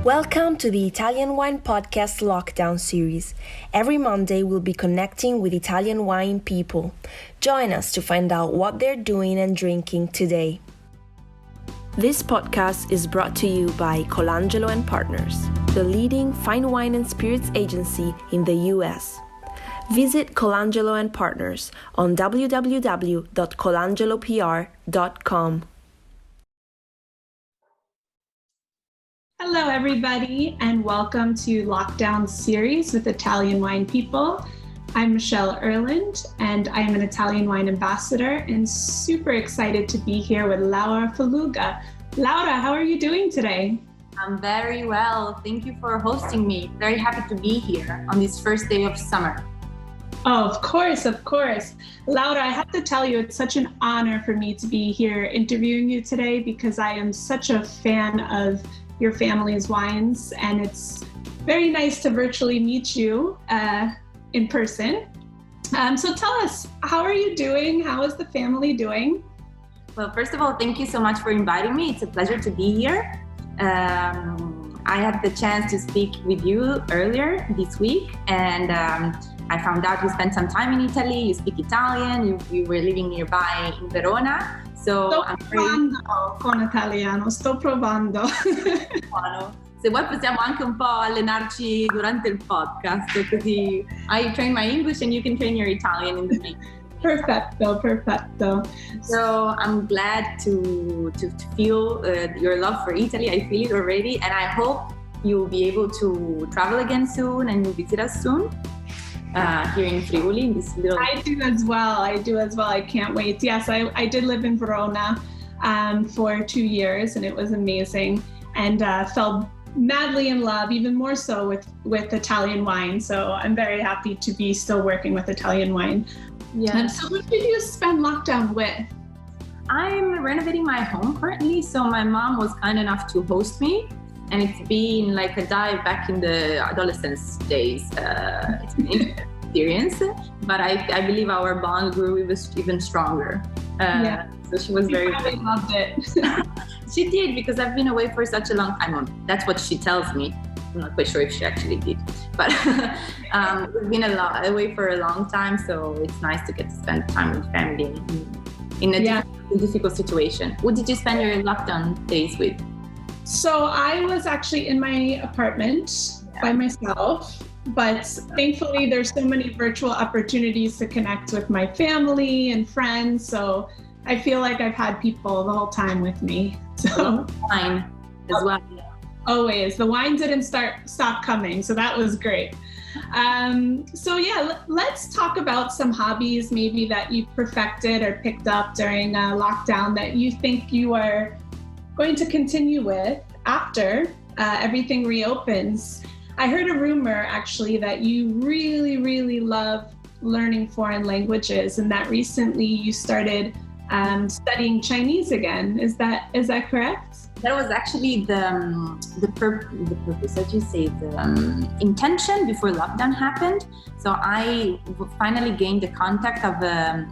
Welcome to the Italian Wine Podcast Lockdown series. Every Monday we'll be connecting with Italian wine people. Join us to find out what they're doing and drinking today. This podcast is brought to you by Colangelo and Partners, the leading fine wine and spirits agency in the US. Visit Colangelo and Partners on www.colangelopr.com. Hello, everybody, and welcome to Lockdown Series with Italian Wine People. I'm Michelle Erland, and I am an Italian wine ambassador and super excited to be here with Laura Felluga. Laura, how are you doing today? I'm very well. Thank you for hosting me. Very happy to be here on this first day of summer. Oh, of course. Laura, I have to tell you, it's such an honor for me to be here interviewing you today because I am such a fan of your family's wines, and it's very nice to virtually meet you in person. So tell us, how are you doing? How is the family doing? Well, first of all, thank you so much for inviting me. It's a pleasure to be here. I had the chance to speak with you earlier this week, and I found out you spent some time in Italy, you speak Italian, you were living nearby in Verona. Sto provando con italiano, sto provando. Se vuoi possiamo anche un po' allenarci durante il podcast, così I train my English and you can train your Italian in the meantime. Perfetto. So I'm glad to feel your love for Italy. I feel it already, and I hope you'll be able to travel again soon and you'll visit us soon. Here in Friuli, in this little... I do as well. I can't wait. Yes, I did live in Verona for 2 years, and it was amazing, and fell madly in love, even more so with Italian wine. So I'm very happy to be still working with Italian wine. Yeah. So who did you spend lockdown with? I'm renovating my home currently, so my mom was kind enough to host me. And it's been like a dive back in the adolescence days. It's been an experience, but I believe our bond grew even stronger. So she was very... She loved it. She did, because I've been away for such a long time. That's what she tells me. I'm not quite sure if she actually did. But we've been away for a long time, so it's nice to get to spend time with family in a difficult situation. What did you spend your lockdown days with? So I was actually in my apartment by myself, but thankfully there's so many virtual opportunities to connect with my family and friends. So I feel like I've had people the whole time with me. So wine as well. Always. The wine didn't stop coming, so that was great. Let's talk about some hobbies maybe that you perfected or picked up during lockdown that you think you are going to continue with after everything reopens. I heard a rumor actually that you really, really love learning foreign languages, and that recently you started studying Chinese again. Is that correct? That was actually the purpose, as you say, the intention before lockdown happened. So I finally gained the contact of a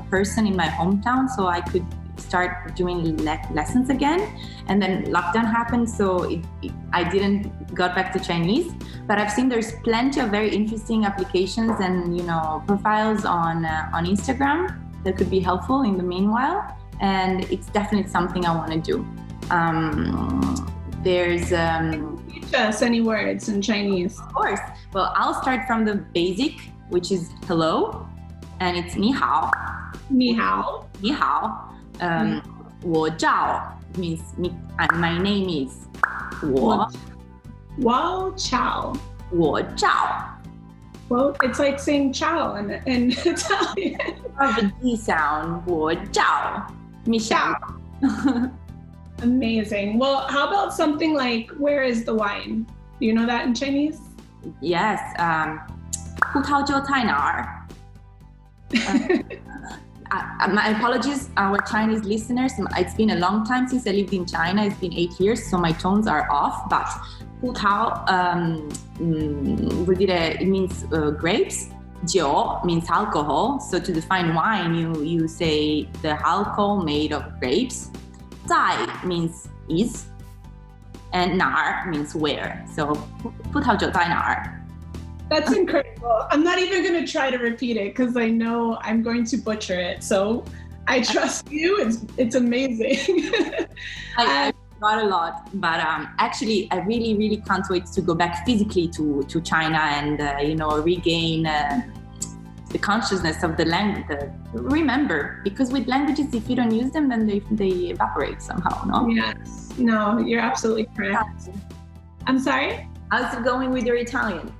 person in my hometown, so I could start doing lessons again. And then lockdown happened, so I didn't got back to Chinese, but I've seen there's plenty of very interesting applications and profiles on Instagram that could be helpful in the meanwhile, and it's definitely something I want to do. Teach us any words in Chinese. Of course. Well, I'll start from the basic, which is hello, and it's ni hao. Ni hao. Ni hao. 我叫 means my name is 我 Ciao. 我叫 Well, it's like saying ciao in Italian. The D sound 我叫 Michelle. Amazing. Well, how about something like where is the wine? Do you know that in Chinese? Yes. 葡萄酒在哪儿? My apologies, our Chinese listeners. It's been a long time since I lived in China. It's been 8 years, so my tones are off. But 葡萄 vuol dire, it means grapes. 酒 means alcohol. So to define wine, you say the alcohol made of grapes. 在 means is. and 哪儿 means where. So 葡萄酒在哪儿? That's incredible. I'm not even going to try to repeat it because I know I'm going to butcher it. So I trust you. It's amazing. I got a lot, but actually I really, really can't wait to go back physically to China and, regain the consciousness of the language. Remember, because with languages, if you don't use them, then they evaporate somehow, no? Yes. No, you're absolutely correct. I'm sorry? How's it going with your Italian?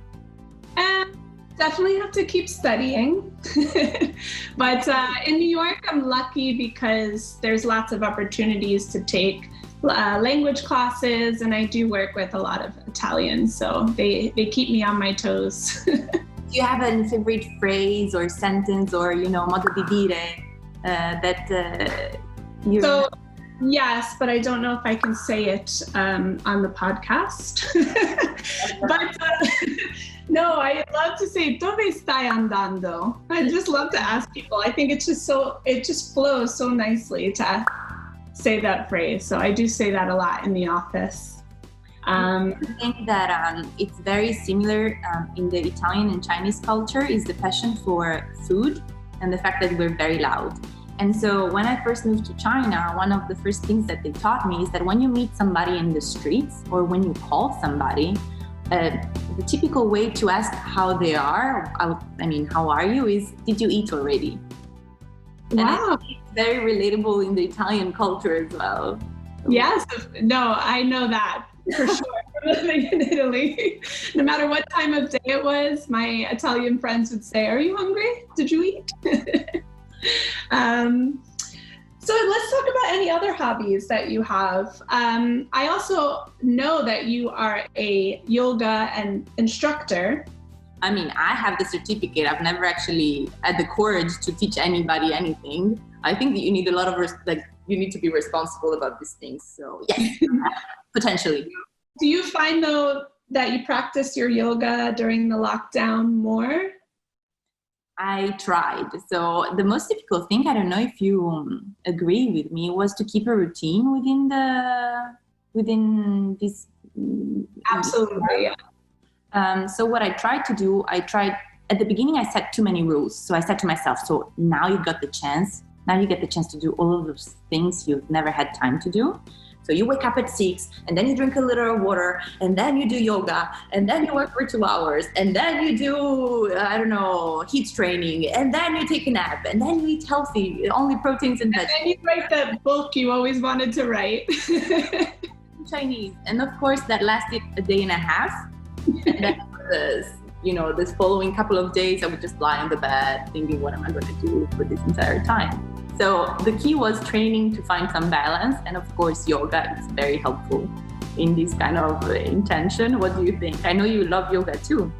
Definitely have to keep studying. But in New York, I'm lucky because there's lots of opportunities to take language classes, and I do work with a lot of Italians, so they keep me on my toes. Do you have a favorite phrase or sentence or, modo di dire that you... So, yes, but I don't know if I can say it on the podcast. But no, I love to say, dove stai andando? I just love to ask people. I think it just flows so nicely to say that phrase. So I do say that a lot in the office. I think that it's very similar in the Italian and Chinese culture is the passion for food and the fact that we're very loud. And so when I first moved to China, one of the first things that they taught me is that when you meet somebody in the streets or when you call somebody, the typical way to ask how they are, how are you, is, did you eat already? Wow. And I think it's very relatable in the Italian culture as well. Yes, no, I know that for sure. Living in Italy, no matter what time of day it was, my Italian friends would say, are you hungry? Did you eat? So let's talk about any other hobbies that you have. I also know that you are a yoga and instructor. I have the certificate. I've never actually had the courage to teach anybody anything. I think that you need a lot of, you need to be responsible about these things. So yes, potentially. Do you find though that you practice your yoga during the lockdown more? I tried. So the most difficult thing, I don't know if you agree with me, was to keep a routine within this. Absolutely. So what I tried to do, at the beginning, I set too many rules. So I said to myself, so now you get the chance to do all of those things you've never had time to do. So you wake up at 6 and then you drink a liter of water and then you do yoga and then you work for 2 hours and then you do, heat training and then you take a nap and then you eat healthy, only proteins and vegetables. And then you write that book you always wanted to write. Chinese. And of course that lasted a day and a half. And then this following couple of days, I would just lie on the bed thinking, what am I going to do for this entire time? So the key was training to find some balance. And of course, yoga is very helpful in this kind of intention. What do you think? I know you love yoga too.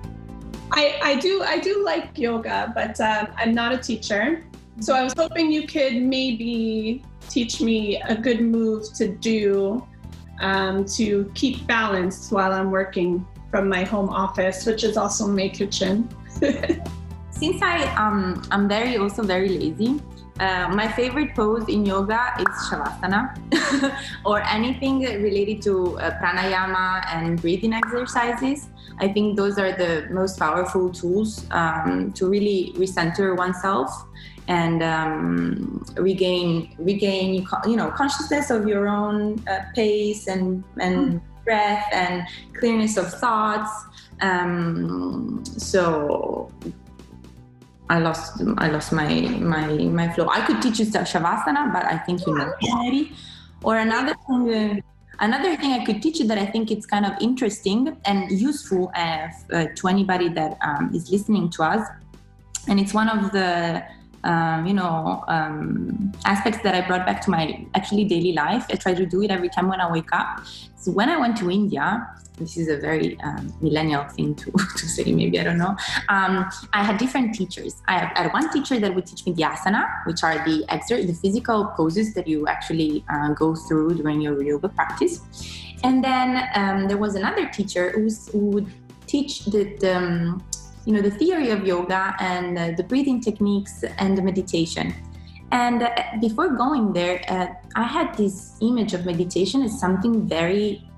I do like yoga, but I'm not a teacher. So I was hoping you could maybe teach me a good move to do to keep balance while I'm working from my home office, which is also my kitchen. Since I'm very lazy, my favorite pose in yoga is Shavasana or anything related to pranayama and breathing exercises. I think those are the most powerful tools to really recenter oneself and regain consciousness of your own pace and breath and clearness of thoughts. So I lost my flow. I could teach you Shavasana, but I think you know already. Or another thing I could teach you that I think it's kind of interesting and useful to anybody that is listening to us. And it's one of the aspects that I brought back to my actually daily life. I try to do it every time when I wake up. So when I went to India, this is a very millennial thing to say, maybe, I don't know. I had different teachers. I had one teacher that would teach me the asana, which are the physical poses that you actually go through during your yoga practice. And then there was another teacher who would teach the theory of yoga and the breathing techniques and the meditation. And before going there, I had this image of meditation as something very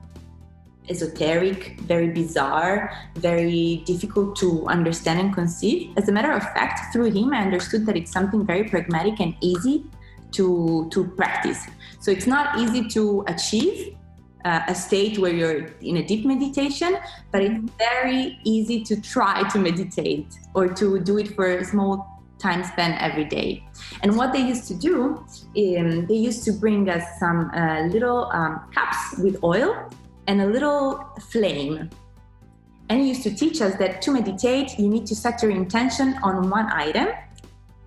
esoteric, very bizarre, very difficult to understand and conceive. As a matter of fact, through him, I understood that it's something very pragmatic and easy to practice. So it's not easy to achieve a state where you're in a deep meditation, but it's very easy to try to meditate or to do it for a small time span every day. And what they used to do, they used to bring us some little cups with oil and a little flame. And he used to teach us that to meditate, you need to set your intention on one item.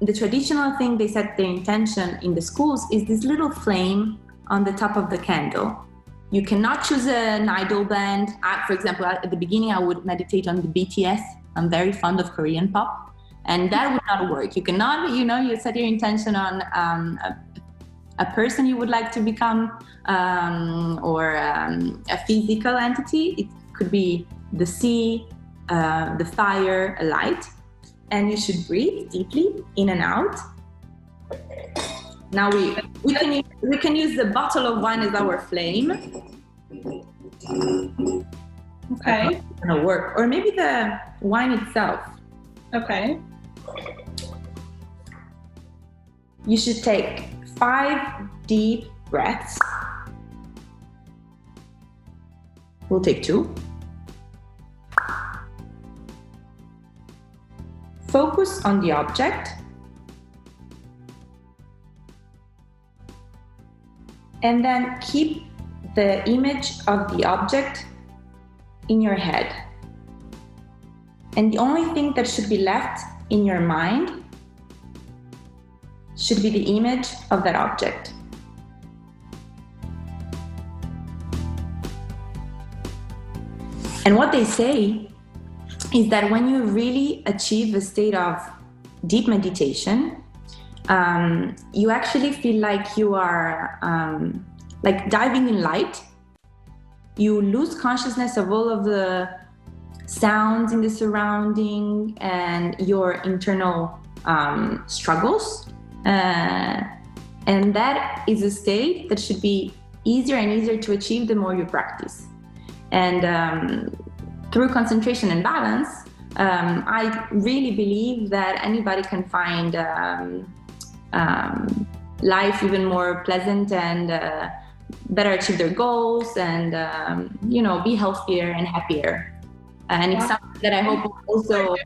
The traditional thing they set their intention in the schools is this little flame on the top of the candle. You cannot choose an idol band. For example, at the beginning, I would meditate on the BTS. I'm very fond of Korean pop, and that would not work. You cannot, you set your intention on a person you would like to become, or a physical entity. It could be the sea, the fire, a light. And you should breathe deeply in and out. Now we can use the bottle of wine as our flame. Okay. It's gonna work. Or maybe the wine itself. Okay. You should take 5 deep breaths. We'll take 2. Focus on the object. And then keep the image of the object in your head. And the only thing that should be left in your mind should be the image of that object. And what they say is that when you really achieve a state of deep meditation, you actually feel like you are like diving in light. You lose consciousness of all of the sounds in the surrounding and your internal struggles. And that is a state that should be easier and easier to achieve the more you practice. And through concentration and balance, I really believe that anybody can find life even more pleasant and better achieve their goals and be healthier and happier. And it's something that I hope also,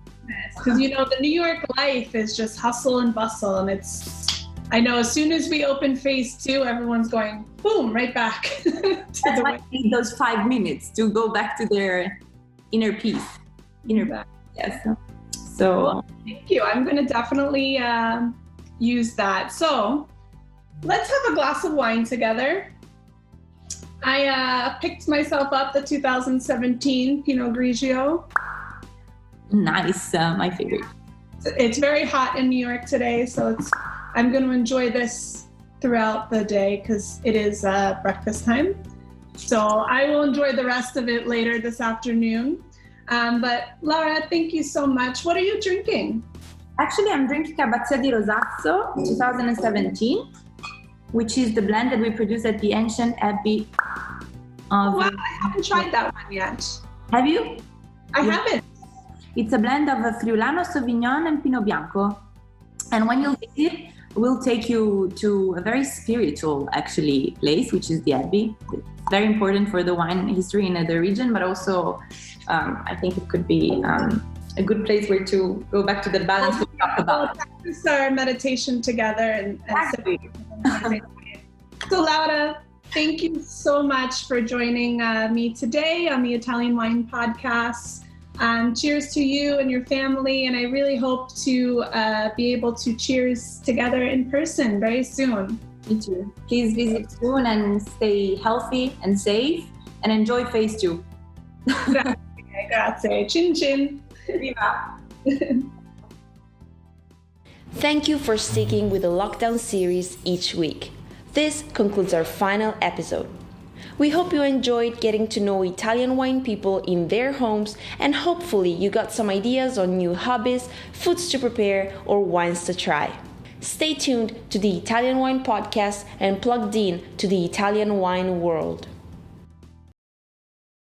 because the New York life is just hustle and bustle, and I know as soon as we open phase 2, everyone's going boom right back to that's why they need those 5 minutes to go back to their inner peace. Yes. So well, thank you. I'm going to definitely use that. So let's have a glass of wine together. I picked myself up the 2017 Pinot Grigio. Nice, my favorite. It's very hot in New York today, so I'm going to enjoy this throughout the day because it is breakfast time. So I will enjoy the rest of it later this afternoon. But Laura, thank you so much. What are you drinking? Actually, I'm drinking Abbazia di Rosazzo 2017, which is the blend that we produce at the ancient abbey of... Wow, I haven't tried that one yet. Have you? I haven't. It's a blend of Friulano, Sauvignon, and Pinot Bianco. And when you visit, we'll take you to a very spiritual, actually, place, which is the abbey. It's very important for the wine history in the region, but also I think it could be a good place where to go back to the balance we talked about. We'll practice our meditation together and Exactly. So Laura, thank you so much for joining me today on the Italian Wine Podcast. Cheers to you and your family, and I really hope to be able to cheers together in person very soon. Me too. Please visit soon and stay healthy and safe and enjoy phase 2. Grazie. Chin chin. Viva. Thank you for sticking with the lockdown series each week. This concludes our final episode. We hope you enjoyed getting to know Italian wine people in their homes, and hopefully you got some ideas on new hobbies, foods to prepare, or wines to try. Stay tuned to the Italian Wine Podcast and plugged in to the Italian wine world.